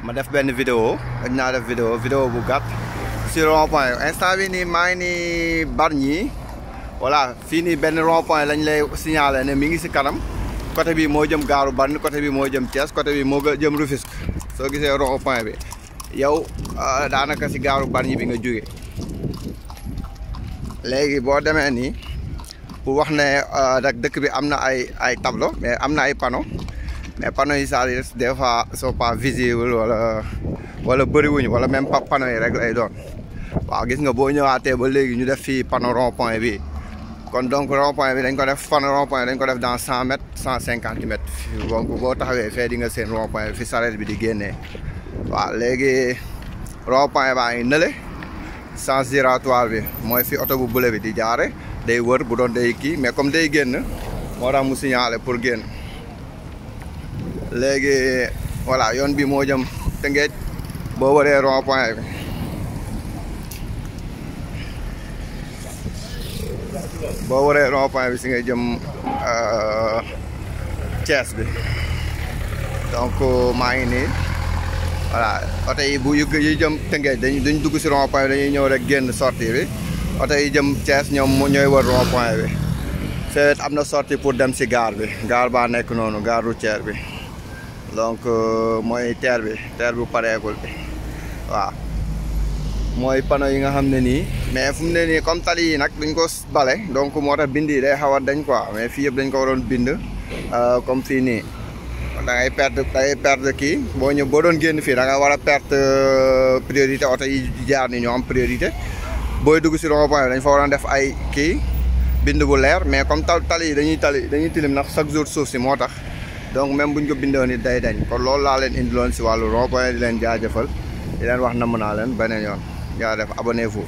ma def benn vidéo dañ naa def vidéo bu gàtt si rond point instant bi nii maa ngi nii Bargny voilà fii nii benn rond point lañ lay signaler ne mi ngi si kanam côté bi moo jëm gaaru Bargny côté bi moo jëm Thiès côté bi moo jëm Rufisque soo gisee rond point bi yow daanaka si gaaru Bargny bi nga jóge léegi boo demee nii pour wax ne dëkk bi am na ay tableau mais am na ay panneau mais panneaux yi ça des fois sont pas visibles wala bëriwuñu wala même pas panneaux yi rek lay doon waaw gis nga boo ñëwaatee ba léegi ñu def fii panneau rond point bi kon donc rond point bi dañ ko def panneau rond point dañ ko def dans 100 mètres 150 mètres donc boo taxawee fee di nga seen rond point fi sareet bi di génnee waaw léegi rond point baa ngi nële sens giratoire bi mooy fi oto bu bële bi di jaare day wër bu doon day kii mais comme day génn moo tax mu signalé pour génn léegi voilà yoon bi moo jëm Tëngéej boo waree rond point bi si nga jëm Thiès bi donc maa ngi nii voilà oto yi bu yi jëm Tëngéej duñ dugg si rond point bi dañuy ñëw rek génn sortie bi oto yi jëm Thiès ñoom ñooy wër rond point bi feet am na sortie pour dem si gare bi gare baa nekk noonu gare routière bi donc mooy terre bu pareegul bi waaw mooy panneau yi nga xam ne nii mais fu mu ne nii comme tali yi nag duñ ko bale donc moo tax bind yi day xaw a dañ quoi mais fii yëpp dañ ko waroon bind comme fii nii da ngay perdre kii boo doon génn fii da nga war a perte priorité oto yi jaar ni ñoo am priorité booy dugg si rond point bi dañ fa waroon def ay kii bind bu leer mais comme tali yi dañuy tilim nag chaque jour suuf si moo tax donc même buñ ko bindoon it day dañ kon loolu laa leen indiloon si wàllu rond point di leen jaajëfal di leen wax namm naa leen beneen yoon yaa def abonnez-vous